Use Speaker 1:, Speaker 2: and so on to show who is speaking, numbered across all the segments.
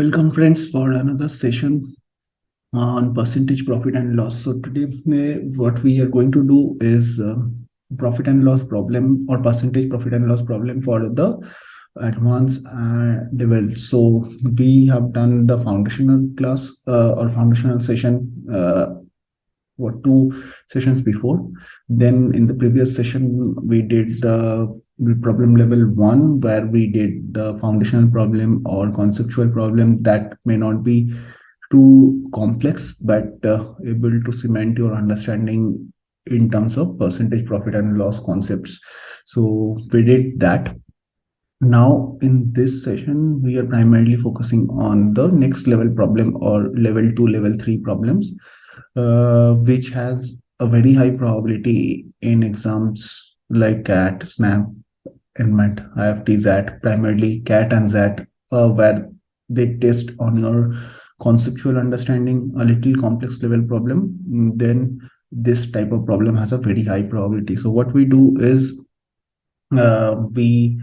Speaker 1: Welcome friends for another session on percentage profit and loss. So today what we are going to do is profit and loss problem or percentage profit and loss problem for the advanced level. So we have done the foundational class or foundational session or two sessions before. Then in the previous session, we did the problem level 1, where we did the foundational problem or conceptual problem that may not be too complex, but able to cement your understanding in terms of percentage profit and loss concepts. So we did that. Now in this session, we are primarily focusing on the next level problem or level 2, level 3 problems, which has a very high probability in exams like CAT, SNAP, NMAT, IFT, ZAT, primarily CAT and ZAT, where they test on your conceptual understanding, a little complex level problem. Then this type of problem has a very high probability. So what we do is we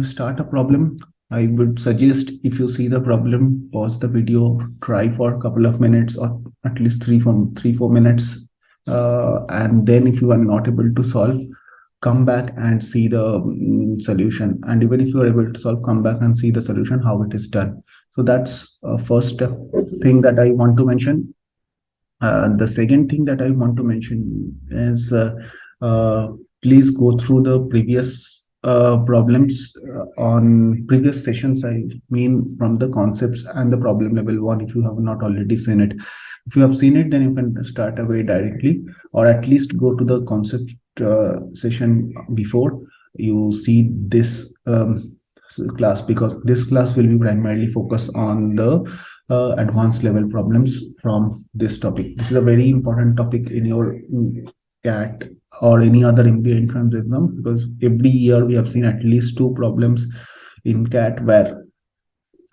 Speaker 1: start a problem. I would suggest, if you see the problem, pause the video, try for a couple of minutes or at least 3-4 minutes, and then if you are not able to solve, come back and see the solution. And even if you are able to solve, come back and see the solution, how it is done. So that's first thing that I want to mention. The second thing that I want to mention is please go through the previous problems on previous sessions. I mean, from the concepts and the problem level 1, if you have not already seen it. If you have seen it, then you can start away directly, or at least go to the concept session before you see this class, because this class will be primarily focused on the advanced level problems from this topic. This is a very important topic in your CAT or any other MBA entrance exam, because every year we have seen at least 2 problems in CAT where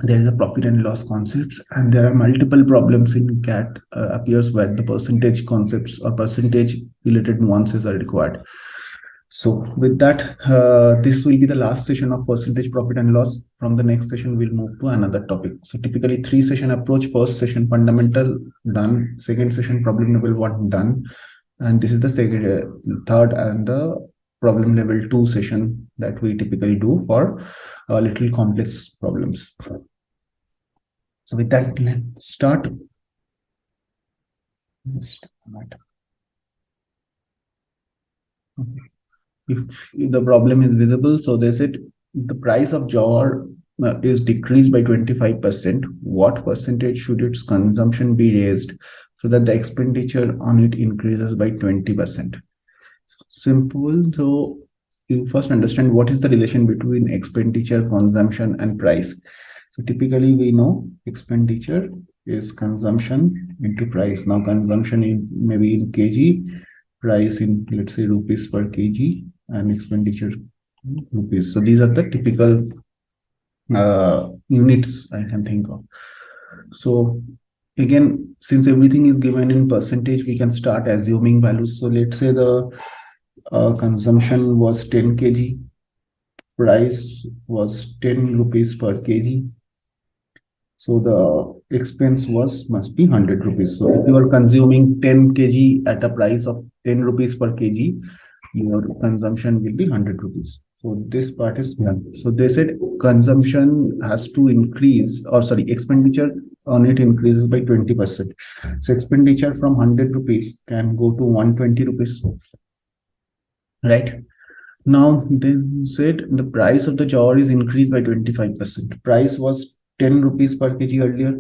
Speaker 1: there is a profit and loss concepts, and there are multiple problems in CAT appears where the percentage concepts or percentage related nuances are required. So with that, this will be the last session of percentage profit and loss. From the next session, we'll move to another topic. So typically 3-session approach: first session fundamental, done; second session problem level 1, done; and this is the second, third and the problem level 2 session that we typically do for little complex problems. So with that, let's start. If the problem is visible, so they said the price of jar is decreased by 25%. What percentage should its consumption be raised so that the expenditure on it increases by 20%? Simple. So you first understand what is the relation between expenditure, consumption, and price. So typically we know expenditure is consumption into price. Now consumption in maybe in kg, price in, let's say, rupees per kg, and expenditure rupees. So these are the typical units I can think of. So again, since everything is given in percentage, we can start assuming values. So let's say the consumption was 10 kg, price was 10 rupees per kg. So the expense must be 100 rupees. So if you are consuming 10 kg at a price of 10 rupees per kg, your consumption will be 100 rupees. So this part is done. So they said consumption has to increase, or sorry, expenditure on it increases by 20%. So expenditure from 100 rupees can go to 120 rupees. Right? Now they said the price of the jar is increased by 25%. Price was 10 rupees per kg earlier.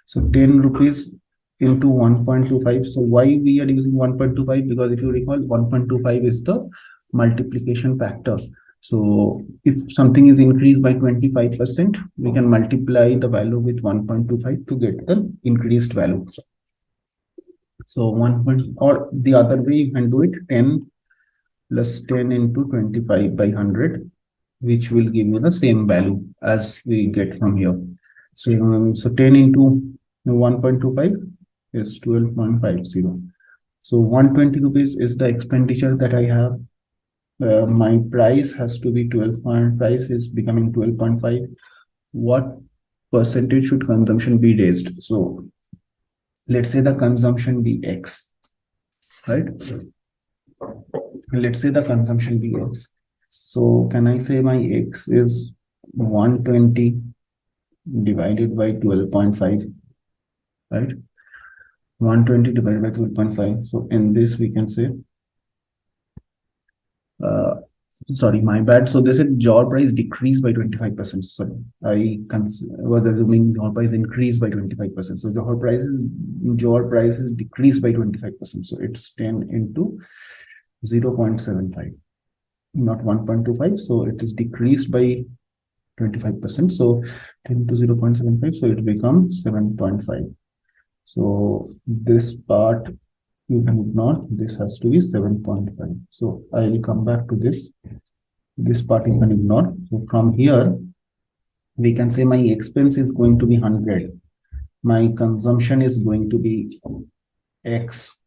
Speaker 1: So 10 rupees into 1.25. So why we are using 1.25? Because if you recall, 1.25 is the multiplication factor. So if something is increased by 25%, we can multiply the value with 1.25 to get the increased value. So 1. Or the other way you can do it, 10 plus 10 into 25 by 100, which will give you the same value as we get from here. So 10 into 1.25 is 12.50. So 120 rupees is the expenditure that I have. My price has to be 12. Price is becoming 12.5. What percentage should consumption be raised? So let's say the consumption be X, right? Let's say the consumption be X. So can I say my X is 120 divided by 12.5, right? 120 divided by 12.5. So in this we can say, sorry, my bad. So they said Jor price decreased by 25%. Sorry, I was assuming Jor price increased by 25%. So Jor prices decreased by 25%. So it's 10 into 0.75, not 1.25. So it is decreased by 25%. So 10 to 0.75. So it becomes 7.5. So this part you can ignore. This has to be 7.5. So I will come back to this. This part you can ignore. So from here, we can say my expense is going to be 100. My consumption is going to be X.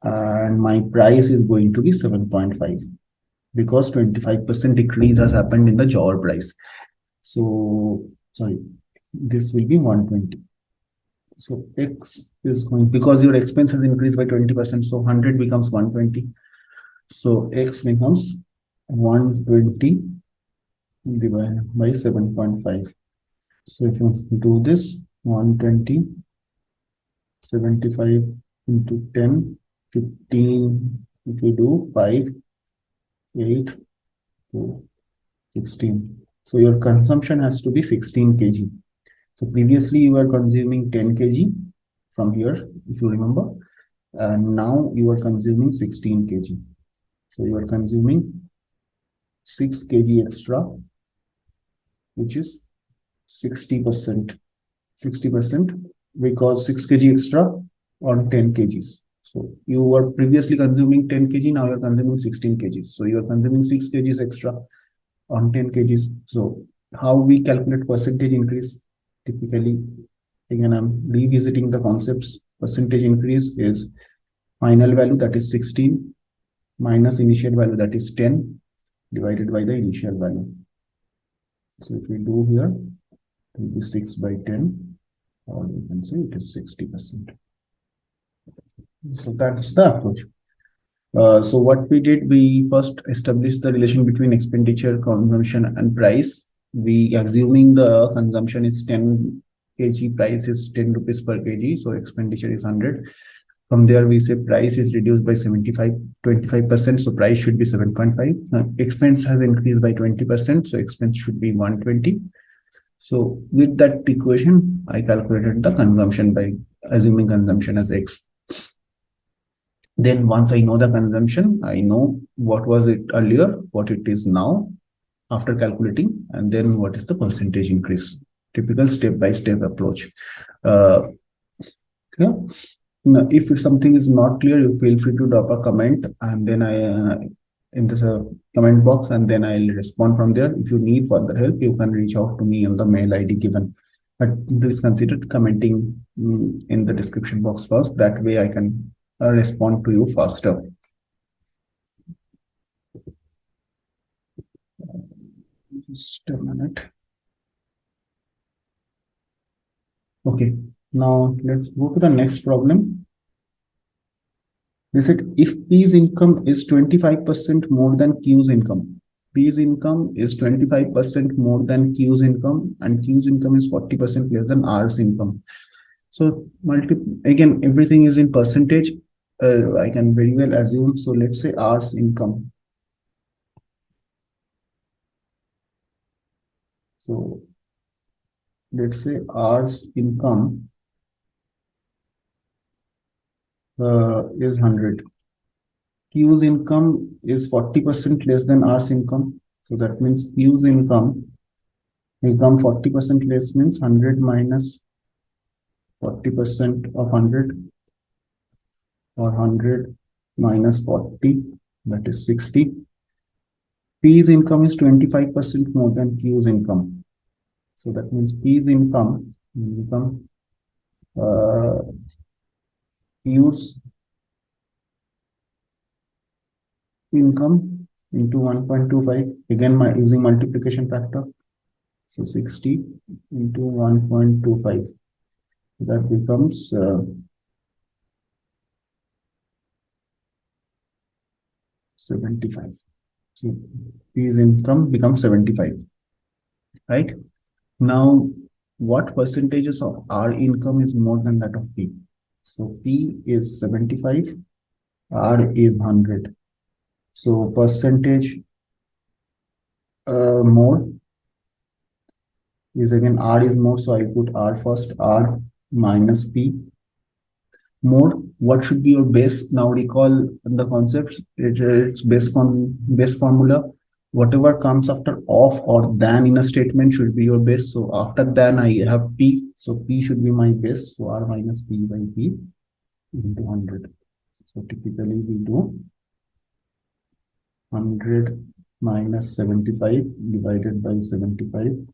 Speaker 1: And my price is going to be 7.5. Because 25% decrease has happened in the Jor price. So, sorry, this will be 120. So X is going, because your expense has increased by 20%, so 100 becomes 120. So X becomes 120 divided by 7.5. So if you do this, 120, 75 into 10, 15, if you do 5, 8, 2, 16. So your consumption has to be 16 kg. So previously you were consuming 10 kg from here, if you remember, and now you are consuming 16 kg. So you are consuming 6 kg extra, which is 60%. 60% because 6 kg extra on 10 kgs. So you were previously consuming 10 kg, now you're consuming 16 kgs. So you're consuming 6 kgs extra on 10 kgs. So how we calculate percentage increase? Typically, again, I'm revisiting the concepts. Percentage increase is final value, that is 16, minus initial value, that is 10, divided by the initial value. So if we do here, it will be 6 by 10, or you can say it is 60%. So that's the approach. So what we did, we first established the relation between expenditure, consumption, and price. We assuming the consumption is 10 kg, price is 10 rupees per kg, so expenditure is 100. From there, we say price is reduced by 25%, so price should be 7.5. Expense has increased by 20%, so expense should be 120. So with that equation, I calculated the consumption by assuming consumption as X. Then once I know the consumption, I know what was it earlier, what it is now after calculating, and then what is the percentage increase. Typical step-by-step approach. Yeah. Now, if something is not clear, you feel free to drop a comment, and then I in this comment box, and then I'll respond from there. If you need further help, you can reach out to me on the mail ID given. But please consider commenting in the description box first. That way I can respond to you faster. Just a minute. Okay, now let's go to the next problem. They said if P's income is 25% more than Q's income, P's income is 25% more than Q's income, and Q's income is 40% less than R's income. So again, everything is in percentage. I can very well assume. So let's say R's income. So let's say R's income is 100. Q's income is 40% less than R's income. So that means Q's income will come 40% less, means 100 minus 40% of 100, or 100 minus 40, that is 60. P's income is 25% more than Q's income. So that means P's income will become Q's income into 1.25, again using multiplication factor. So 60 into 1.25. That becomes 75. So P's income becomes 75, right? Now, what percentages of R income is more than that of P? So P is 75, R is 100. So percentage more is again R is more. So I put R first, R minus P. More, what should be your base? Now recall the concepts. It's base formula. Whatever comes after of or than in a statement should be your base. So after than I have P. So P should be my base. So R minus P by P into 100. So typically we do 100 minus 75 divided by 75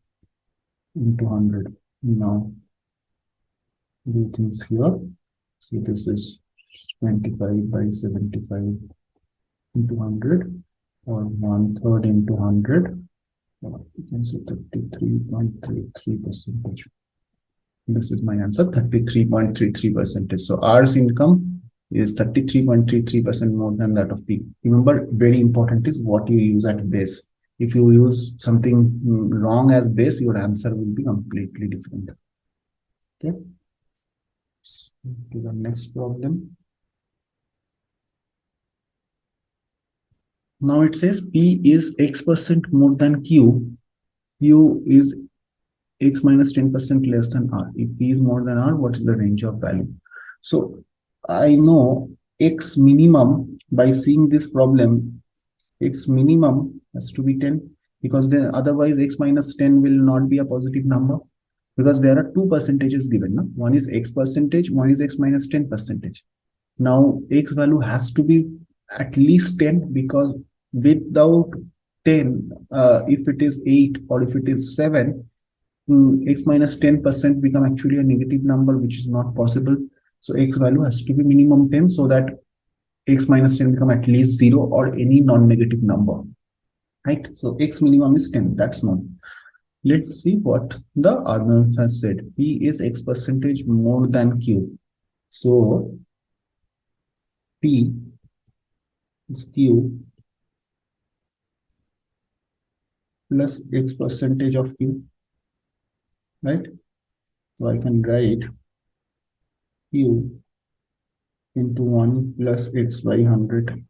Speaker 1: into 100. Now do things here. So this is 25 by 75 into 100, or 1/3 into 100. You can say 33.33%. This is my answer, 33.33%. So R's income is 33.33% more than that of P. Remember, very important is what you use at base. If you use something wrong as base, your answer will be completely different. Okay. To the next problem. Now it says P is X% more than Q. Q is X minus 10% less than R. If P is more than R, what is the range of value? So I know X minimum by seeing this problem. X minimum has to be 10, because then otherwise X minus 10 will not be a positive number, because there are two percentages given. No? One is X percentage, one is X minus 10%. Now X value has to be at least 10, because without 10, if it is 8 or if it is 7, X minus 10% become actually a negative number, which is not possible. So X value has to be minimum 10, so that X minus 10 become at least 0 or any non-negative number, right? So X minimum is 10, that's known. Let's see what the other has said. P is X% more than Q. So P is Q plus X% of Q, right? So I can write Q into 1 plus X by 100,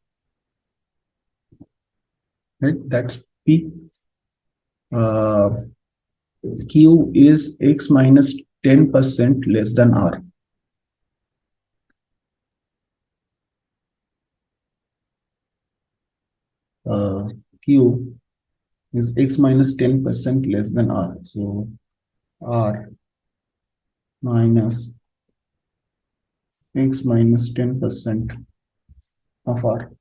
Speaker 1: right? That's P. Q is X minus 10% less than R. Q is X minus 10% less than R. So R minus X minus 10% of R.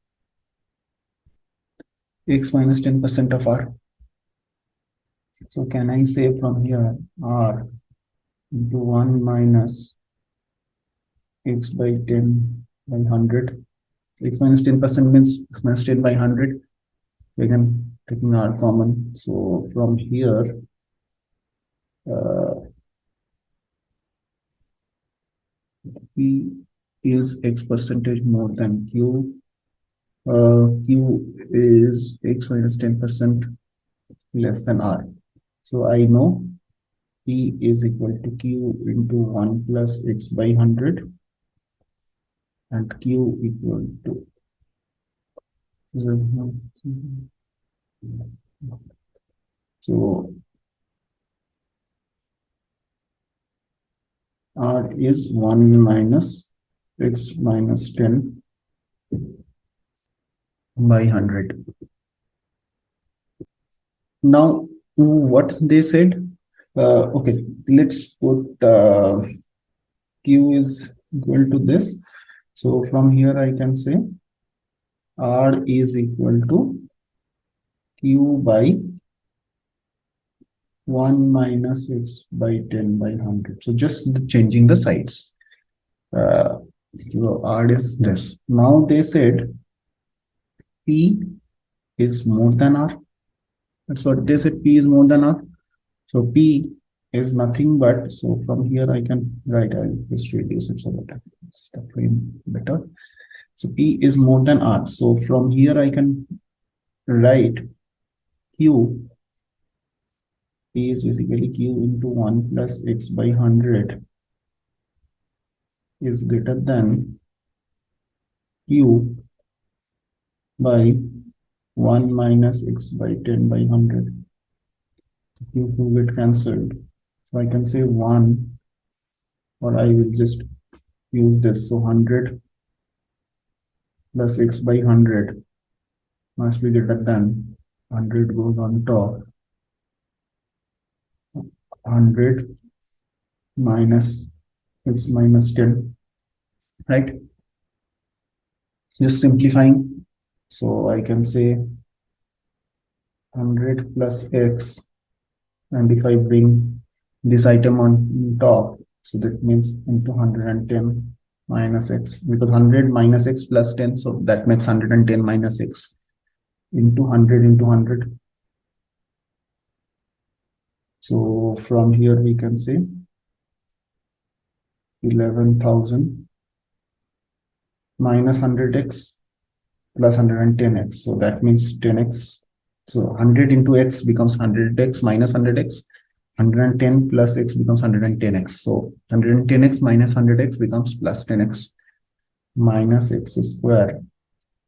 Speaker 1: X minus 10% of R. So can I say from here R into 1 minus X by 10 by 100. X minus 10% means X minus 10 by 100. We can taking R common. So from here, P is X% more than Q. Q is X minus 10% less than R. So I know P is equal to Q into 1 plus X by 100, and Q equal to 0. So R is 1 minus X minus 10 by 100. Now, what they said, okay, let's put Q is equal to this. So from here I can say R is equal to Q by 1 minus X by 10 by 100. So just changing the sides. So R is this. Now they said P is more than R. That's what they said, P is more than R. So P is nothing but, so from here I can write, I'll just reduce it so that it's the frame better. So P is more than R. So from here I can write Q. P is basically Q into 1 plus X by 100 is greater than Q by 1 minus X by 10 by 100. Q will get cancelled. So I can say 1, or I will just use this. So 100 plus X by 100 must be greater than 100 goes on top. 100 minus X minus 10, right? Just simplifying. So I can say 100 plus X, and if I bring this item on top, so that means into 110 minus X, because 100 minus X plus 10, so that makes 110 minus X into 100 into 100. So from here we can say 11,000 minus 100x plus 110x. So that means 10x. So 100 into x becomes 100x minus 100x. 110 plus x becomes 110x. So 110x minus 100x becomes plus 10x. Minus x square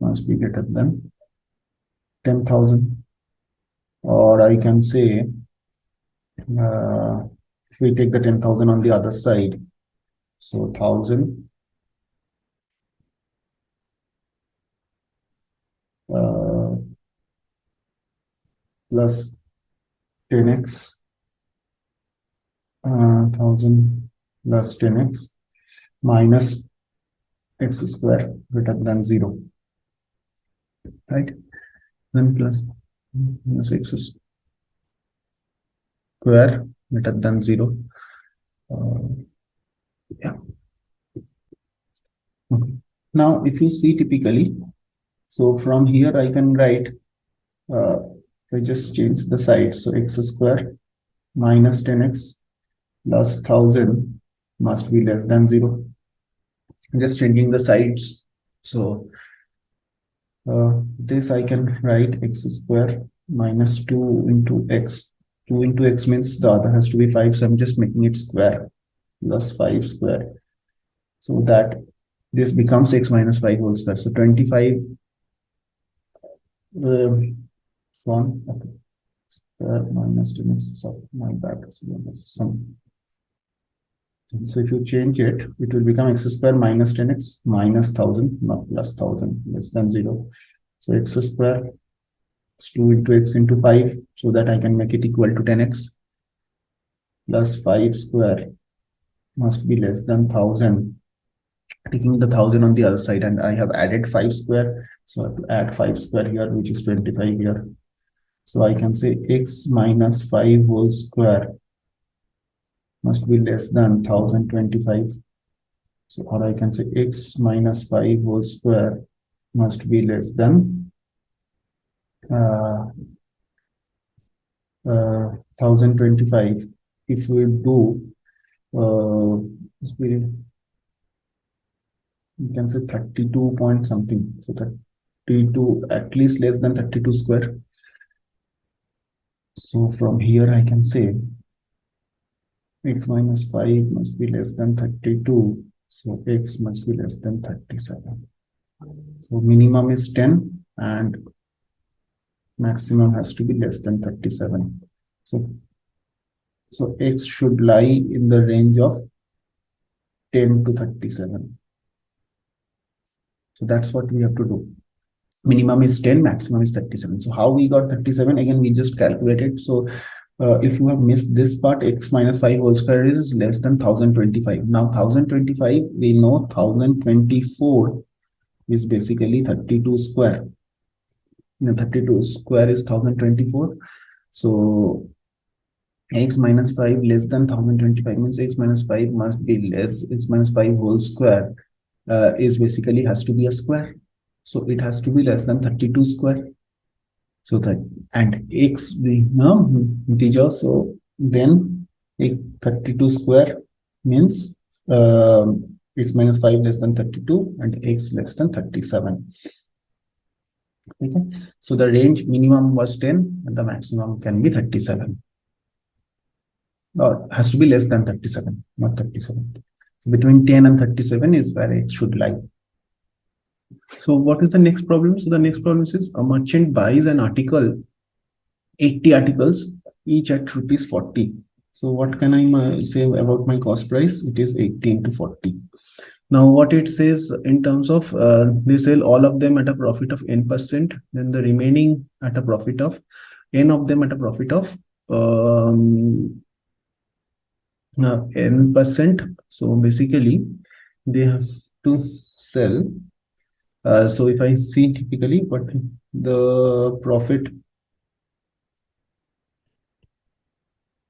Speaker 1: must be greater than 10,000. Or I can say, if we take the 10,000 on the other side, so 1,000 plus 10x, 1,000 plus 10x minus x square greater than 0, right? Then plus minus x square greater than 0. Yeah. Okay. Now, if you see typically, so from here I can write, if I just change the side, so x square minus 10x plus 1,000 must be less than 0. I'm just changing the sides. So this I can write x square minus 2 into x. 2 into x means the other has to be 5, so I'm just making it square, plus 5 square, so that this becomes x minus 5 whole square. So 25 1, okay, square minus 10x, so my bad, some. So if you change it, it will become x square minus 10x minus 1,000, not plus 1,000, less than 0. So x square is 2 into x into 5, so that I can make it equal to 10x, plus 5 square must be less than 1,000. Taking the 1,000 on the other side, and I have added 5 square, so I have to add 5 square here, which is 25 here. So I can say x minus 5 whole square must be less than 1,025. So, or I can say x minus 5 whole square must be less than 1,025. If we do, you can say 32 point something. So 32, at least less than 32 square. So from here I can say x minus 5 must be less than 32. So x must be less than 37. So minimum is 10 and maximum has to be less than 37. So x should lie in the range of 10 to 37. So that's what we have to do. Minimum is 10, maximum is 37. So how we got 37? Again, we just calculated. So if you have missed this part, x minus 5 whole square is less than 1,025. Now 1,025, we know 1,024 is basically 32 square. 32 square is 1,024. So x minus 5 less than 1,025 means x minus 5 must be less. X minus 5 whole square is basically has to be a square. So it has to be less than 32 square. So that, and x being integer, so then 32 square means x minus 5 less than 32 and x less than 37. Okay, so the range minimum was 10 and the maximum can be 37, or has to be less than 37, not 37. So between 10 and 37 is where x should lie. So what is the next problem? So the next problem is a merchant buys an article, 80 articles, each at rupees 40. So what can I say about my cost price? It is 80 into 40. Now what it says in terms of they sell all of them at a profit of n%, then the remaining at a profit of n of them at a profit of n%. So basically they have to sell. So if I see typically what the profit,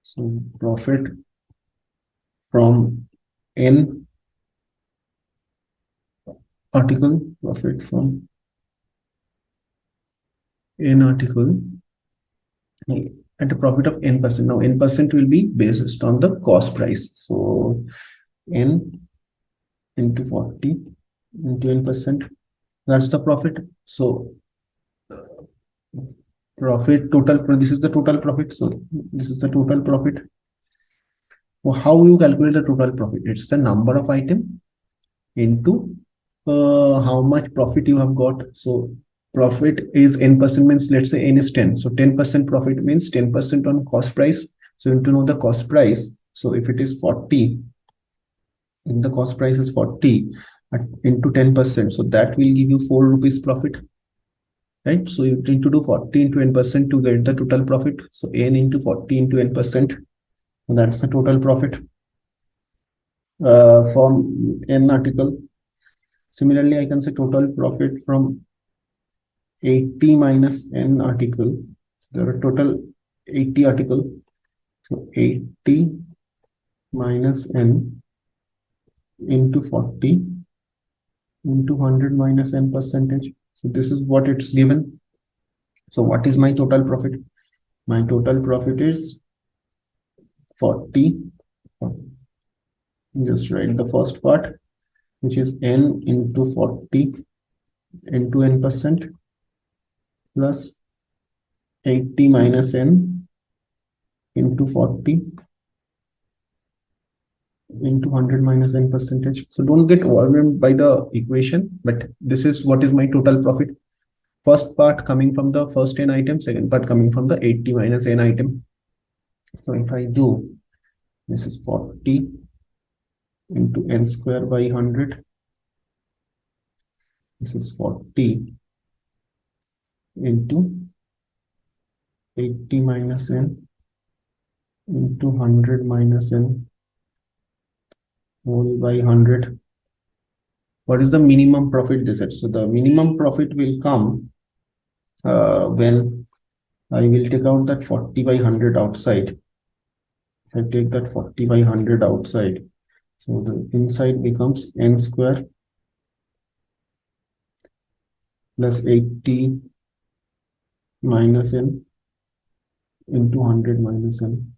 Speaker 1: so profit from n article, profit from n article at a profit of n%. Now n% will be based on the cost price. So n into 40 into n%, that's the profit. So profit total, this is the total profit. So this is the total profit. Well, how you calculate the total profit? It's the number of item into how much profit you have got. So profit is n% means, let's say n is 10. So 10% profit means 10% on cost price. So you need to know the cost price. So if it is 40, if the cost price is 40 into 10%, so that will give you 4 rupees profit, right? So you need to do 40 into n% to get the total profit. So n into 40 into n%, that's the total profit from n article. Similarly, I can say total profit from 80 minus n article. There are total 80 article. So 80 minus n into 40 into 100 minus n percentage. So this is what it's given. So what is my total profit? My total profit is 40. Just write the first part, which is n into 40 into n% plus 80 minus n into 40 into 100 minus n percentage. So don't get overwhelmed by the equation, but this is what is my total profit. First part coming from the first n item, second part coming from the 80 minus n item. So if I do, this is 40 into n square by 100. This is 40 into 80 minus n into 100 minus n whole by 100. What is the minimum profit they said? So the minimum profit will come when I will take out that 40 by 100 outside. If I take that 40 by 100 outside, so the inside becomes n square plus 80 minus n into 100 minus n.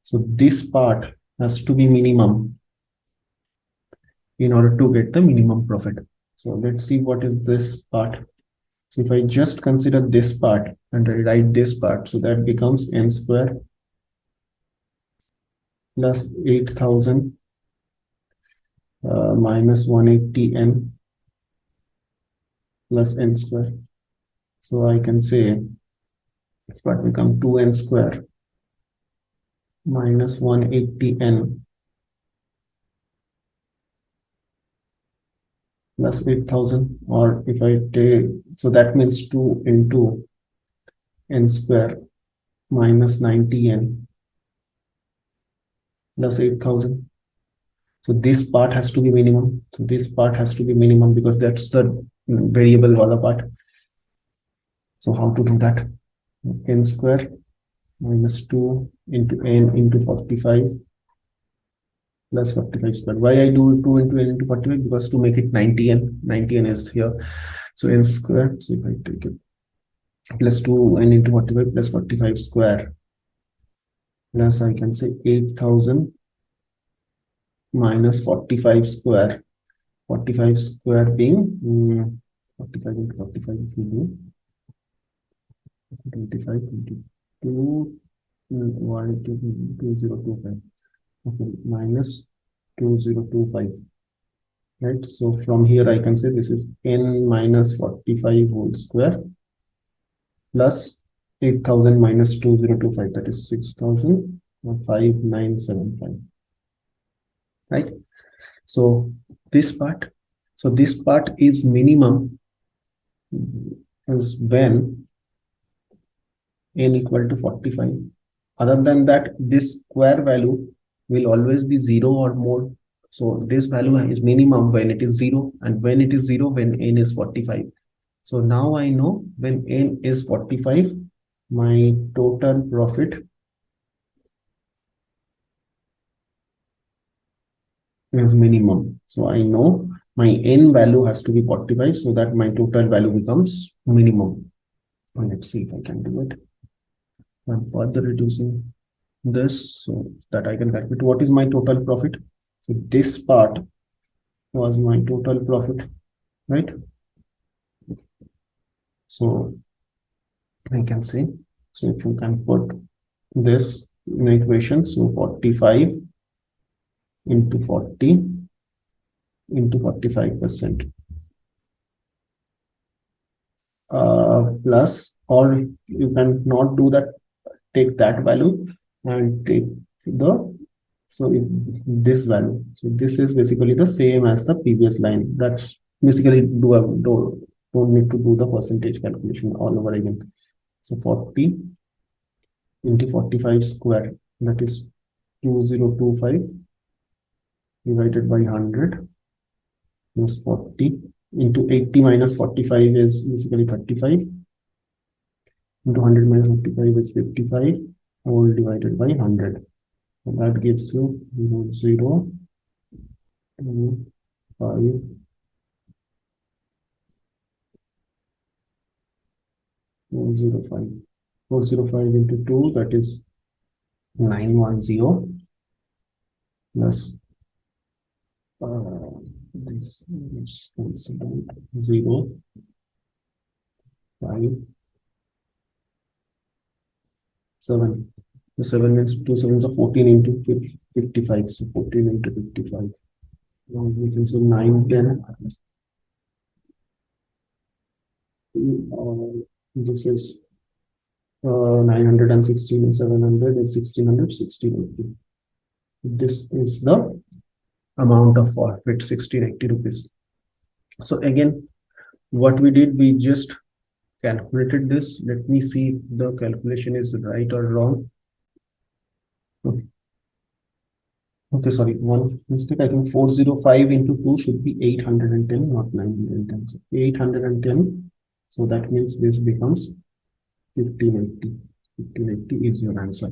Speaker 1: So this part has to be minimum in order to get the minimum profit. So let's see what is this part. So if I just consider this part and I write this part, so that becomes n square plus 8000 minus 180n plus n square. So I can say this part become 2n square minus 180n plus 8000, or if I take, so that means 2 into n square minus 90n plus 8000. So this part has to be minimum. So this part has to be minimum because that's the variable wala part. So how to do that? N square minus 2 into n into 45 plus 45 square. Why I do 2 into n into 45? Because to make it 90n. 90n is here. So n square. So if I take it plus 2 n into 45 plus 45 square. plus I can say 8,000 minus 45 square. 45 square being 45 into 45 if you do 25, 22, why 2025, okay, minus 2025, right? So from here I can say this is n minus 45 whole square plus 8,000 minus 2025, that is 6,5975, right? So this part, this part is minimum is when n equal to 45. Other than that, this square value will always be 0 or more. So this value is minimum when it is 0, and when it is 0 when n is 45. So now I know when n is 45, my total profit is minimum. So I know my n value has to be 45 so that my total value becomes minimum. And let's see if I can do it. I'm further reducing this so that I can calculate what is my total profit. So this part was my total profit, right? So I can say, so if you can put this in the equation, so 45 into 40 into 45%, plus, or you can not do that, take that value and take the, so this value. So this is basically the same as the previous line. That's basically don't need to do the percentage calculation all over again. So 40 into 45 square, that is 2025 divided by 100 plus 40 into 80 minus 45 is basically 35 into 100 minus 55 is 55 all divided by 100. So that gives you 0, 2, 5, 405. 405 into 2, that is 910 plus this is 0, 5, 7. So 7 means 2 sevens are 14 into 55. So 14 into 55. Now we can say 9, 10. This is 916 and 700 is 1600, 1680. This is the amount of forfeit, 1680 rupees. So again, what we did, we just calculated this. Let me see if the calculation is right or wrong. Okay, sorry, one mistake. I think 405 into 2 should be 810, not 910. So 810. So that means this becomes 1580. 1580 is your answer.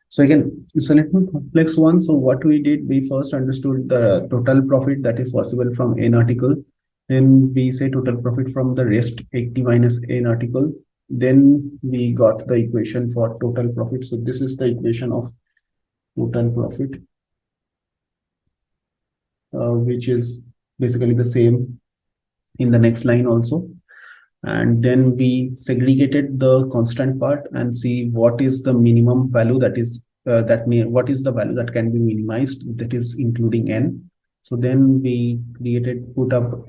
Speaker 1: So again, it's a little complex one. So what we did, we first understood the total profit that is possible from n article. Then we say total profit from the rest 80 minus n article. Then we got the equation for total profit. So this is the equation of total profit, which is basically the same in the next line also. And then we segregated the constant part and see what is the minimum value that is what is the value that can be minimized, that is including n. So then we put up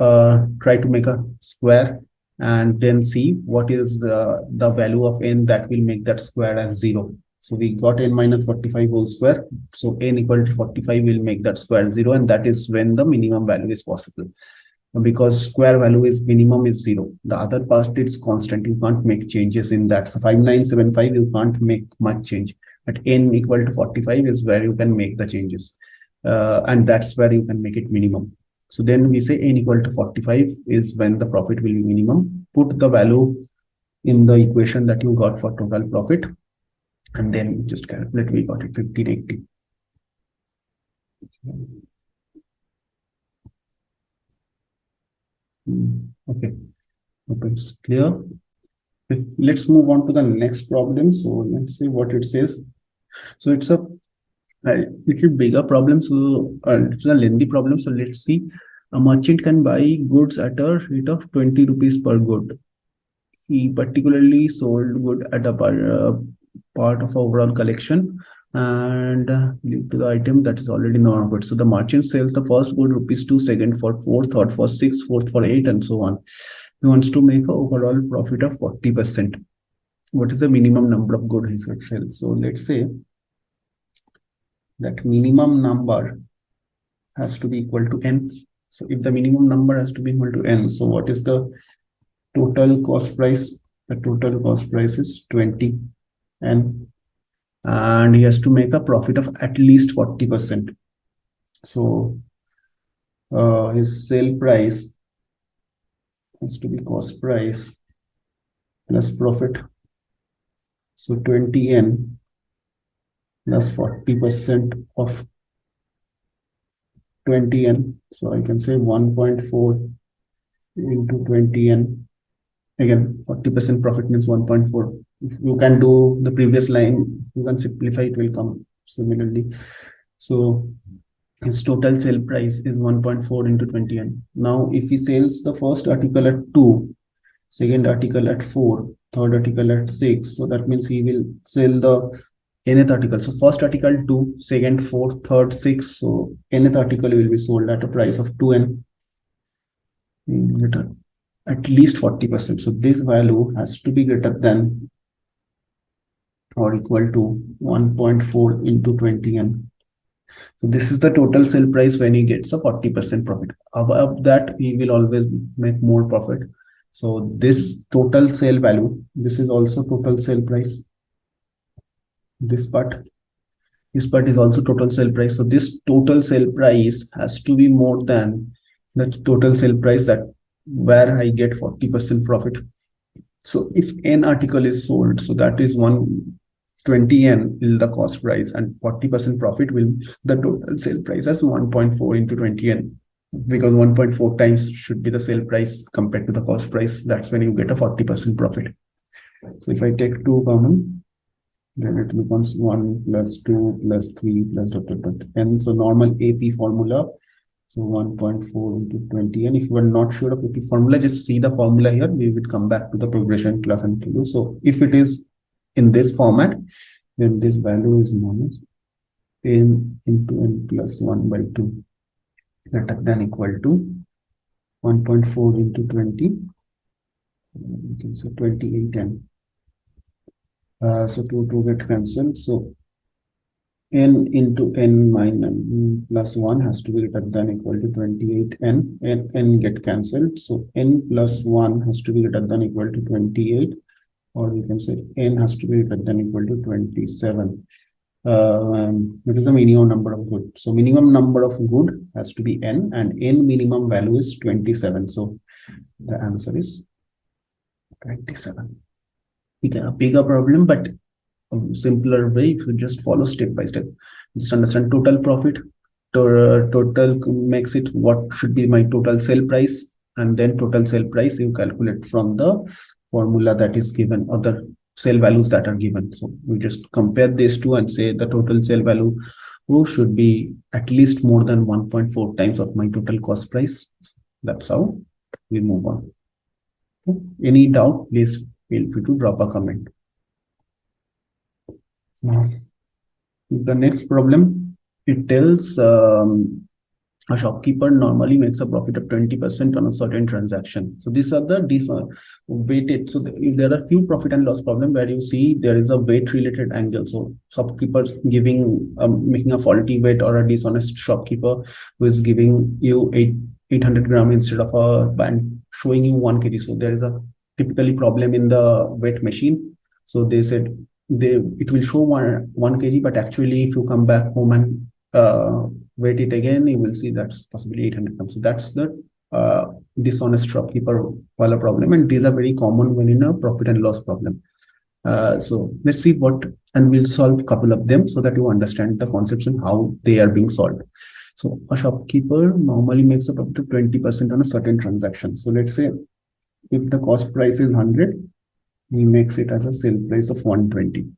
Speaker 1: try to make a square and then see what is the value of n that will make that square as 0. So we got n minus 45 whole square. So n equal to 45 will make that square 0, and that is when the minimum value is possible, because square value is minimum is 0. The other part it's constant. You can't make changes in that. So 5975, you can't make much change. But n equal to 45 is where you can make the changes. And that's where you can make it minimum. So then we say n equal to 45 is when the profit will be minimum. Put the value in the equation that you got for total profit, and then just calculate. We got it 1580. Okay, okay, it's clear. Let's move on to the next problem. So let's see what it says. So it's a little bigger problem. So it's a lengthy problem. So let's see. A merchant can buy goods at a rate of 20 rupees per good. He particularly sold good at a part of overall collection and linked to the item that is already in the market. So the merchant sells the first good rupees 2, second for 4, third for 6, fourth for 8, and so on. He wants to make an overall profit of 40%. What is the minimum number of goods he should sell? So let's say that minimum number has to be equal to n. So if the minimum number has to be equal to n, so what is the total cost price? The total cost price is 20 n, and he has to make a profit of at least 40%. So his sale price has to be cost price plus profit. So 20n plus 40% of 20n. So I can say 1.4 into 20n. Again, 40% profit means 1.4. If you can do the previous line, you can simplify, it will come similarly. So his total sale price is 1.4 into 20n. Now, if he sells the first article at 2, second article at 4, third article at 6, so that means he will sell the nth article. So first article 2, second, fourth, third, 6. So nth article will be sold at a price of 2n. At least 40%. So this value has to be greater than or equal to 1.4 into 20n. So this is the total sale price when he gets a 40% profit. Above that, he will always make more profit. So this total sale value, this is also total sale price. This part is also total sale price. So this total sale price has to be more than the total sale price that where I get 40% profit. So if n article is sold, so that is 120n is the cost price, and 40% profit will the total sale price as 1.4 into 20n, because 1.4 times should be the sale price compared to the cost price. That's when you get a 40% profit. So if I take 2 common, then it becomes 1 plus 2 plus 3 plus n. So normal AP formula. So 1.4 into 20. And if you are not sure of AP formula, just see the formula here. We will come back to the progression class and tell you. So if it is in this format, then this value is known as n into n plus 1 by 2. Greater than equal to 1.4 into 20. You can say 28n. So 2 get cancelled. So n into n minus plus 1 has to be greater than equal to 28n, and n get cancelled. So n plus 1 has to be greater than equal to 28, or you can say n has to be greater than equal to 27. It is the minimum number of good. So minimum number of good has to be n, and n minimum value is 27. So the answer is 27. A bigger problem, but simpler way if you just follow step by step. Just understand total profit, total makes it what should be my total sale price, and then total sale price you calculate from the formula that is given or the sale values that are given. So we just compare these two and say the total sale value should be at least more than 1.4 times of my total cost price. That's how we move on. Okay. Any doubt, please feel free to drop a comment. Now, the next problem, it tells a shopkeeper normally makes a profit of 20% on a certain transaction. So these are the weighted. So if there are few profit and loss problem where you see there is a weight related angle. So shopkeepers giving making a faulty weight, or a dishonest shopkeeper who is giving you 800 gram instead of a band showing you 1 kg. So there is a typically problem in the weight machine. So they said it will show 1 kg, but actually if you come back home and weight it again, you will see that's possibly 800 grams. So that's the dishonest shopkeeper problem, and these are very common when in a profit and loss problem. So let's see what, and we'll solve a couple of them so that you understand the concepts and how they are being solved. So a shopkeeper normally makes a profit of 20% on a certain transaction. So let's say if the cost price is 100, he makes it as a sale price of 120.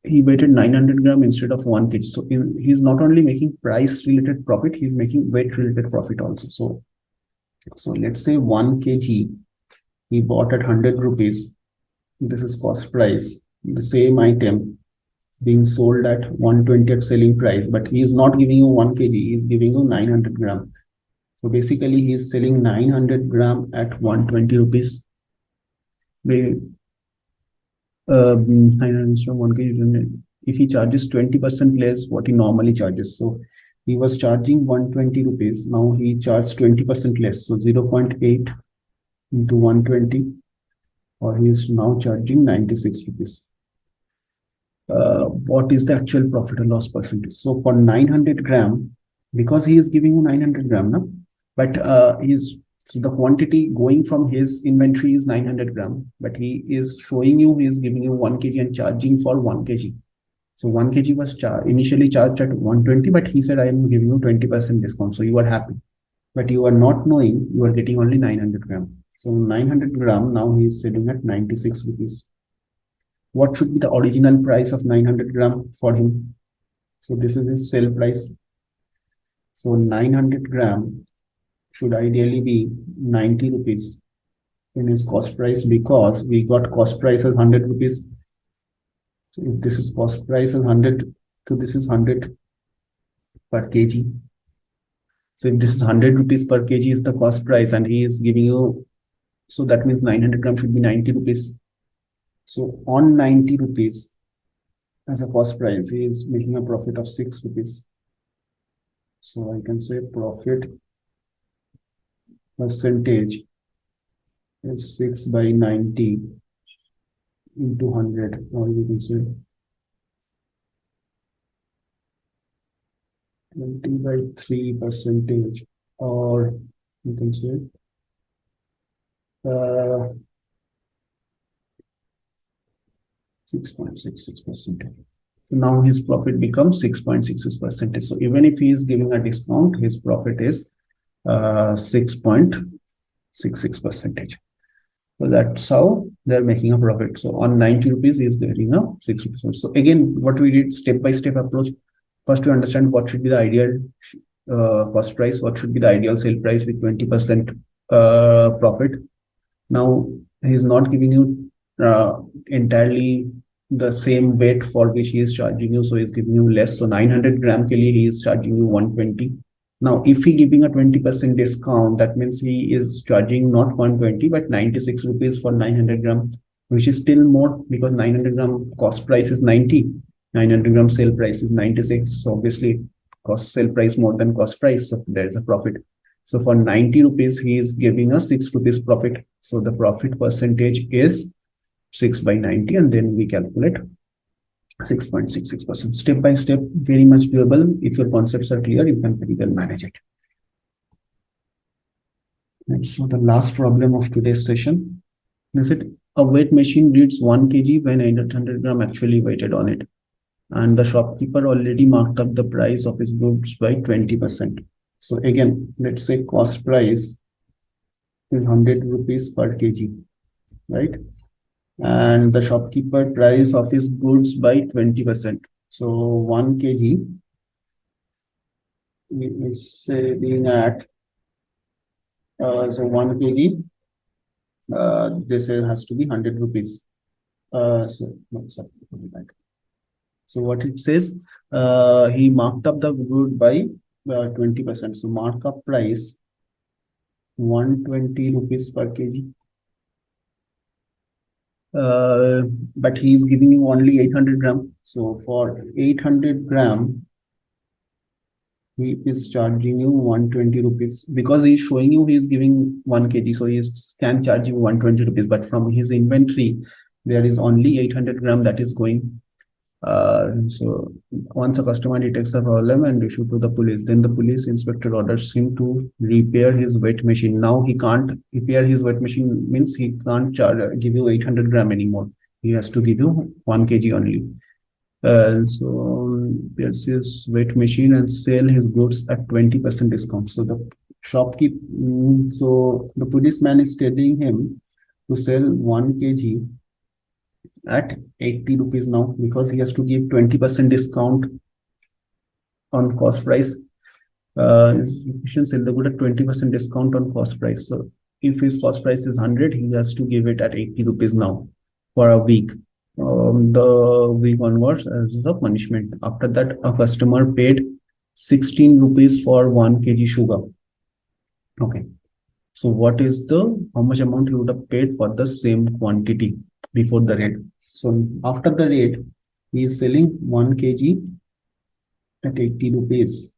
Speaker 1: he weighted 900 gram instead of 1 kg. So he's not only making price related profit, he's making weight related profit also. So let's say 1 kg he bought at 100 rupees. This is cost price. The same item being sold at 120 at selling price, but he is not giving you 1 kg, he is giving you 900 gram. So basically he is selling 900 gram at 120 rupees. 900 from 1 kg. If he charges 20% less what he normally charges, so he was charging 120 rupees, now he charged 20% less, so 0.8 into 120, or he is now charging 96 rupees. What is the actual profit and loss percentage? So for 900 gram, because he is giving you 900 gram now, but so the quantity going from his inventory is 900 gram, but he is showing you, he is giving you 1 kg and charging for 1 kg. So 1 kg was initially charged at 120, but he said, I am giving you 20% discount. So you are happy, but you are not knowing you are getting only 900 gram. So 900 gram, now he is selling at 96 rupees. What should be the original price of 900 gram for him? So this is his sale price. So 900 gram should ideally be 90 rupees in his cost price, because we got cost price as 100 rupees. So if this is cost price as 100, so this is 100 per kg. So if this is 100 rupees per kg is the cost price, and he is giving you, so that means 900 gram should be 90 rupees. So on 90 rupees as a cost price, he is making a profit of 6 rupees. So I can say profit percentage is 6 by 90 into 100, or you can say 20 by 3 percentage, or you can say 6.66%. So now his profit becomes 6.66%. So even if he is giving a discount, his profit is 6.66%. So that's how they're making a profit. So on 90 rupees, he is getting a 6 rupees. So again, what we did, step-by-step approach. First, to understand what should be the ideal cost price, what should be the ideal sale price with 20% profit. Now he's not giving you entirely the same weight for which he is charging you, so he's giving you less. So 900 gram ke liye he is charging you 120. Now if he giving a 20% discount, that means he is charging not 120 but 96 rupees for 900 gram, which is still more, because 900 gram cost price is 90, 900 gram sale price is 96. So obviously cost sale price more than cost price, so there is a profit. So for 90 rupees, he is giving us 6 rupees profit. So the profit percentage is 6 by 90, and then we calculate 6.66%. Step by step, very much doable. If your concepts are clear, you can pretty well manage it. And so the last problem of today's session is that a weight machine reads 1 kg when 800 gram actually weighted on it, and the shopkeeper already marked up the price of his goods by 20%. So again, let's say cost price is 100 rupees per kg, right? And the shopkeeper price of his goods by 20%. So 1 kg is being at, so 1 kg, this has to be 100 rupees. So what it says, he marked up the good by 20%. So markup price 120 rupees per kg. But he is giving you only 800 gram. So for 800 gram, he is charging you 120 rupees, because he is showing you he is giving 1 kg. So he can charge you 120 rupees, but from his inventory, there is only 800 gram that is going. So once a customer detects the problem and issue to the police, then the police inspector orders him to repair his weight machine. Now he can't repair his weight machine, means he can't give you 800 gram anymore. He has to give you 1 kg only. So there's his weight machine and sell his goods at 20% discount. So the shopkeeper, so the policeman is telling him to sell 1 kg at 80 rupees now, because he has to give 20% discount on cost price. Sell the good at 20% discount on cost price. So if his cost price is 100, he has to give it at 80 rupees now for a week. The week onwards as a punishment. After that, a customer paid 16 rupees for 1 kg sugar. Okay. So what is how much amount he would have paid for the same quantity before the raid? So after the raid, he is selling 1 kg at 80 rupees.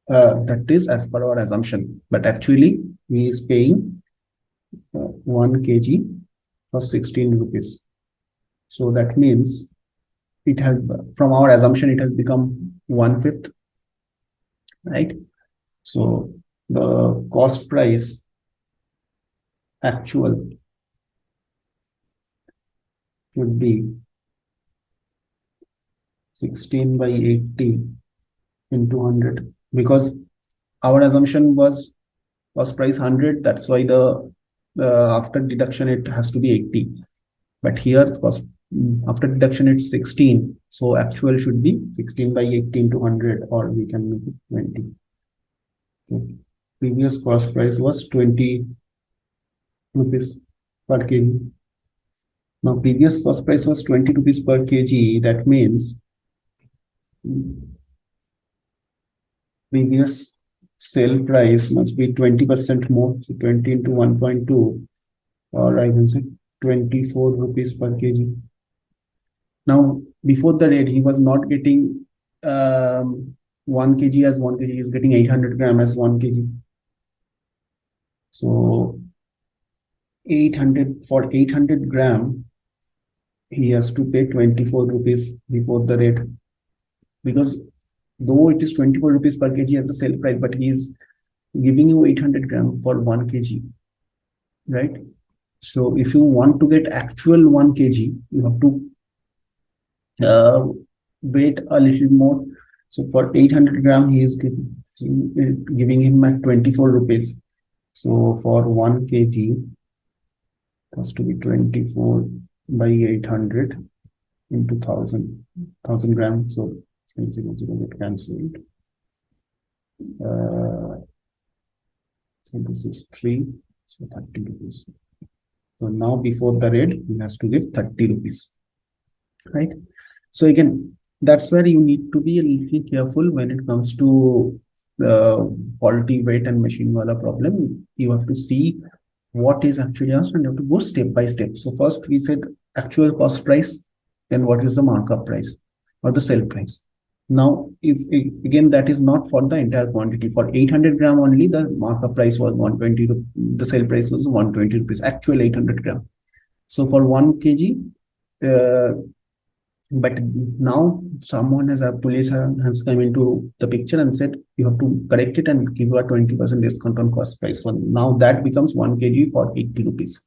Speaker 1: That is as per our assumption, but actually he is paying 1 kg for 16 rupees. So that means it has, from our assumption, it has become 1/5, right? So the cost price actual should be 16 by 80 into 100, because our assumption was cost price 100. That's why the after deduction it has to be 80. But here cost after deduction it's 16. So actual should be 16 by 80 into 100, or we can make it 20. So previous cost price was 20 rupees per kg. Now previous cost price was 20 rupees per kg. That means previous sale price must be 20% more. So 20 into 1.2, or I can say 24 rupees per kg. Now, before the raid, he was not getting 1 kg as 1 kg. He is getting 800 gram as 1 kg. So 800 for 800 gram, he has to pay 24 rupees before the raid, because though it is 24 rupees per kg as the sale price, but he is giving you 800 gram for 1 kg, right? So if you want to get actual 1 kg, you have to wait a little more. So for 800 gram, he is giving him at 24 rupees. So for 1 kg, it has to be 24 by 800 into 1000 grams. So 0, get cancelled. So this is 3, so 30 rupees. So now before the raid, he has to give 30 rupees, right? So again, that's where you need to be a little careful when it comes to the faulty weight and machine wala problem. You have to see what is actually asked, and you have to go step by step. So first we said actual cost price, then what is the markup price or the sale price. Now, if again, that is not for the entire quantity. For 800 gram only, the markup price was 120. The sale price was 120 rupees. Actual 800 gram. So for 1 kg, but now someone police has come into the picture and said you have to correct it and give a 20% discount on cost price. So now that becomes 1 kg for 80 rupees.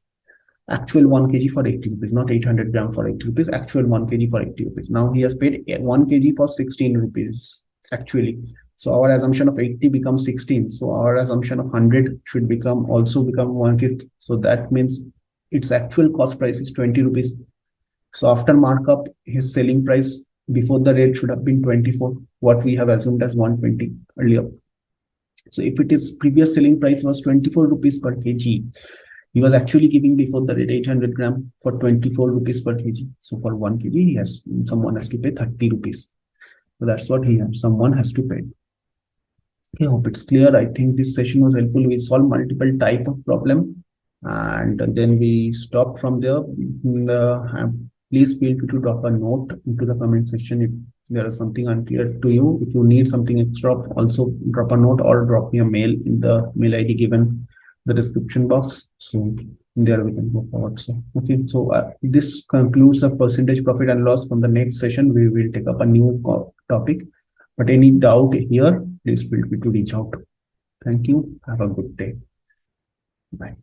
Speaker 1: Actual 1 kg for 80 rupees, not 800 gram for 80 rupees. Actual 1 kg for 80 rupees. Now he has paid 1 kg for 16 rupees actually. So our assumption of 80 becomes 16. So our assumption of 100 should also become 1/5. So that means its actual cost price is 20 rupees. So after markup, his selling price before the rate should have been 24, what we have assumed as 120 earlier. So if it is previous selling price was 24 rupees per kg, he was actually giving before the rate 800 gram for 24 rupees per kg. So for 1 kg, someone has to pay 30 rupees. So that's what someone has to pay. I hope it's clear. I think this session was helpful. We solved multiple type of problem, and then we stopped from there. Please feel free to drop a note into the comment section if there is something unclear to you. If you need something extra, also drop a note or drop me a mail in the mail ID given the description box. So there we can go forward. So okay, so this concludes the percentage profit and loss. From the next session, we will take up a new topic. But any doubt here, please feel free to reach out. Thank you. Have a good day. Bye.